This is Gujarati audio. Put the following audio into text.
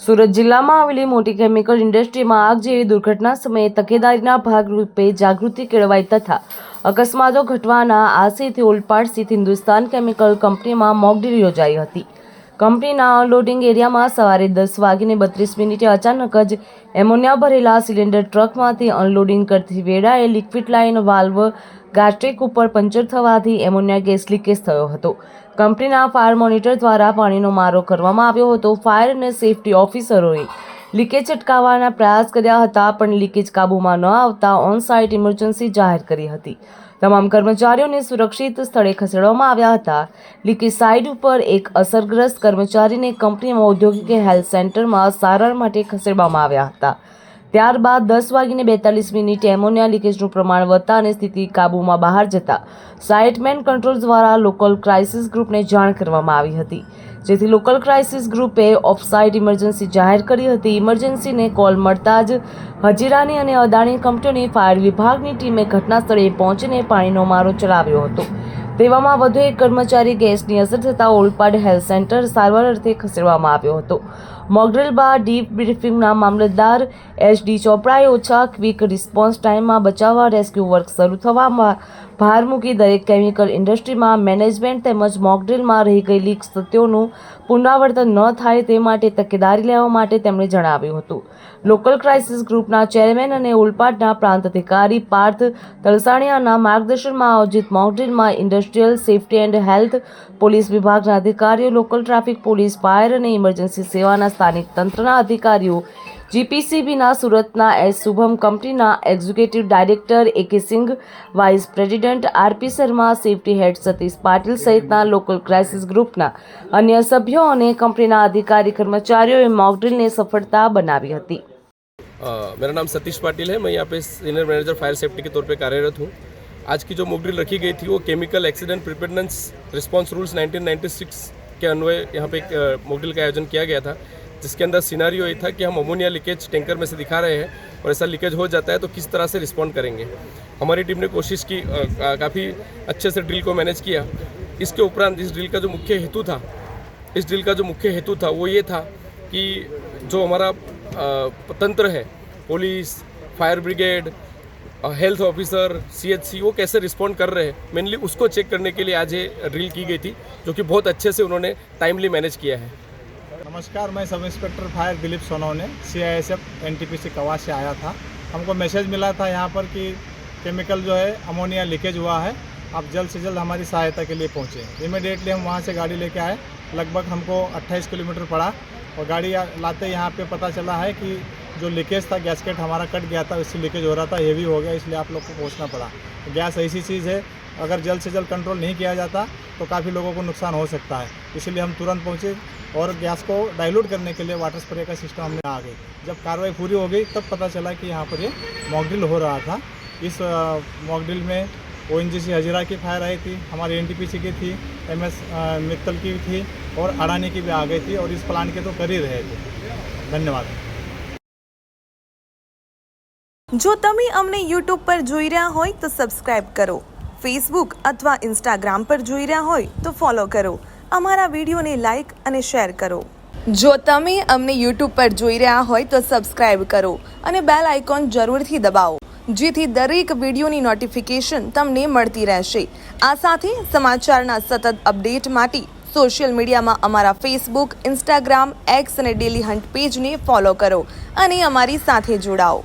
સુરત જિલ્લામાં આવેલી મોટી કેમિકલ ઇન્ડસ્ટ્રીમાં આગ જેવી દુર્ઘટના સમયે તકેદારીના ભાગરૂપે જાગૃતિ કેળવાઈ તથા અકસ્માતો ઘટવાના આશયથી ઓલપાડ સ્થિત હિન્દુસ્તાન કેમિકલ કંપનીમાં મોકડ્રીલ યોજાઈ હતી। કંપનીના અનલોડિંગ એરિયામાં સવારે 10:32 અચાનક જ એમોનિયા ભરેલા સિલિન્ડર ટ્રકમાંથી અનલોડિંગ કરતી વેળાએ લિક્વિડ લાઇન વાલ્વ ગાસ્કેટ ઉપર પંચર થવાથી એમોનિયા ગેસ લીકેજ થયો હતો। કંપનીના ફાયર મોનિટર દ્વારા પાણીનો મારો કરવામાં આવ્યો હતો। ફાયર અને સેફટી ઓફિસરોએ લીકેજ અટકાવવાના પ્રયાસ કર્યા હતા, પણ લીકેજ કાબૂમાં ન આવતા ઓન સાઇટ ઇમરજન્સી જાહેર કરી હતી। તમામ કર્મચારીઓને સુરક્ષિત સ્થળે ખસેડવામાં આવ્યા હતા। લીકેજ સાઇટ ઉપર એક અસરગ્રસ્ત કર્મચારીને કંપનીમાં ઔદ્યોગિક હેલ્થ સેન્ટરમાં સારવાર માટે ખસેડવામાં આવ્યા હતા। ત્યારબાદ 10:42 એમોનિયા લીકેજનું પ્રમાણ વધતા અને સ્થિતિ કાબૂમાં બહાર જતા સાઇટ મેન કંટ્રોલ દ્વારા લોકલ ક્રાઇસિસ ગ્રુપને જાણ કરવામાં આવી હતી, જેથી લોકલ ક્રાઇસિસ ગ્રુપે ઓફસાઇટ ઇમરજન્સી જાહેર કરી હતી। ઇમરજન્સીને કોલ મળતા જ હજીરાની અને અદાણી કંપનીઓની ફાયર વિભાગની ટીમે ઘટના સ્થળે પહોંચીને પાણીનો મારો ચલાવ્યો હતો। તેવામાં વધુ એક કર્મચારી ગેસની અસર થતાં ઓલપાડ હેલ્થ સેન્ટર સારવાર અર્થે ખસેડવામાં આવ્યો હતો। મોકડ્રીલ બાદ ડીપ બ્રીફિંગના મામલતદાર SD ચોપડાએ ઓછા ક્વિક રિસ્પોન્સ ટાઈમમાં બચાવવા રેસ્ક્યુ વર્ક શરૂ થવામાં ભાર મૂકી દરેક કેમિકલ ઇન્ડસ્ટ્રીમાં મેનેજમેન્ટ તેમજ મોકડ્રીલમાં રહી ગયેલી ક્ષતિઓનું પુનરાવર્તન ન થાય તે માટે તકેદારી લેવા માટે તેમણે જણાવ્યું હતું। લોકલ ક્રાઇસિસ ગ્રુપના ચેરમેન અને ઓલપાડના પ્રાંત અધિકારી પાર્થ તલસાણિયાના માર્ગદર્શનમાં આયોજિત મોકડ્રીલમાં industrial safety and health police વિભાગના અધિકારીઓ, લોકલ ટ્રાફિક પોલીસ, ફાયર અને ઇમરજન્સી સેવાના સ્થાનિક તંત્રના અધિકારીઓ, GPCBના સુરતના S શુભમ, કંપનીના executive director AK Singh, vice president RP Sharma, safety head Satish Patil સહિતના લોકલ ક્રાઇસિસ ગ્રુપના અન્ય સભ્યો અને કંપનીના અધિકારી કર્મચારીઓએ મોકડ્રીલને સફળતા બનાવી હતી। मेरा नाम सतीश पाटिल है। मैं यहाँ पे सीनियर मैनेजर फायर सेफ्टी के तौर पे कार्यरत हूँ। आज की जो मॉकड्रिल रखी गई थी वो chemical accident preparedness response rules 1996 के अन्वय यहाँ पे एक मॉकड्रिल का आयोजन किया गया था, जिसके अंदर सिनारियो ये था कि हम अमोनिया लीकेज टैंकर में से दिखा रहे हैं और ऐसा लीकेज हो जाता है तो किस तरह से रिस्पॉन्ड करेंगे। हमारी टीम ने कोशिश की, काफ़ी अच्छे से ड्रिल को मैनेज किया। इसके उपरांत इस ड्रिल का जो मुख्य हेतु था वो ये था कि जो हमारा तंत्र है, police, fire brigade, health officer, CHC, वो कैसे रिस्पॉन्ड कर रहे हैं, मेनली उसको चेक करने के लिए आज ये ड्रिल की गई थी, जो कि बहुत अच्छे से उन्होंने टाइमली मैनेज किया है। नमस्कार, मैं sub inspector fire Dilip Sonawane CISF NTPC कवा से आया था। हमको मैसेज मिला था यहाँ पर कि केमिकल जो है अमोनिया लीकेज हुआ है, आप जल्द से जल्द हमारी सहायता के लिए पहुँचे। इमीडिएटली हम वहाँ से गाड़ी लेके आए। लगभग हमको 28 किलोमीटर पड़ा और गाड़ी लाते यहाँ पे पता चला है कि जो लीकेज था, गैसकेट हमारा कट गया था, इससे लीकेज हो रहा था, हेवी हो गया, इसलिए आप लोग को पहुँचना पड़ा। गैस ऐसी चीज़ है, अगर जल्द से जल्द कंट्रोल नहीं किया जाता तो काफ़ी लोगों को नुकसान हो सकता है, इसलिए हम तुरंत पहुँचे और गैस को डाइल्यूट करने के लिए वाटर स्प्रे का सिस्टम हमने आ गई। जब कार्रवाई पूरी हो गई तब पता चला कि यहाँ पर ये मॉकड्रिल हो रहा था। इस मॉकड्रिल में ONGC हजीरा की फायर आई थी, हमारी NTPC की थी, MS मित्तल की थी और अडानी की भी आ गई थी और इस प्लान के तो कर ही रहे थे। धन्यवाद। જો તમે અમને YouTube પર જોઈ રહ્યા હોય તો સબસ્ક્રાઇબ કરો, Facebook અથવા Instagram પર જોઈ રહ્યા હોય તો ફોલો કરો, અમારા વિડીયોને લાઇક અને શેર કરો। જો તમે અમને YouTube પર જોઈ રહ્યા હોય તો સબસ્ક્રાઇબ કરો અને બેલ આઇકોન જરૂરથી દબાવો, જેથી દરેક વિડીયોની નોટિફિકેશન તમને મળતી રહેશે। આ સાથે સમાચારના સતત અપડેટ માટે સોશિયલ મીડિયામાં અમારા Facebook, Instagram, X અને ડેલી હન્ટ પેજને ફોલો કરો અને અમારી સાથે જોડાઓ।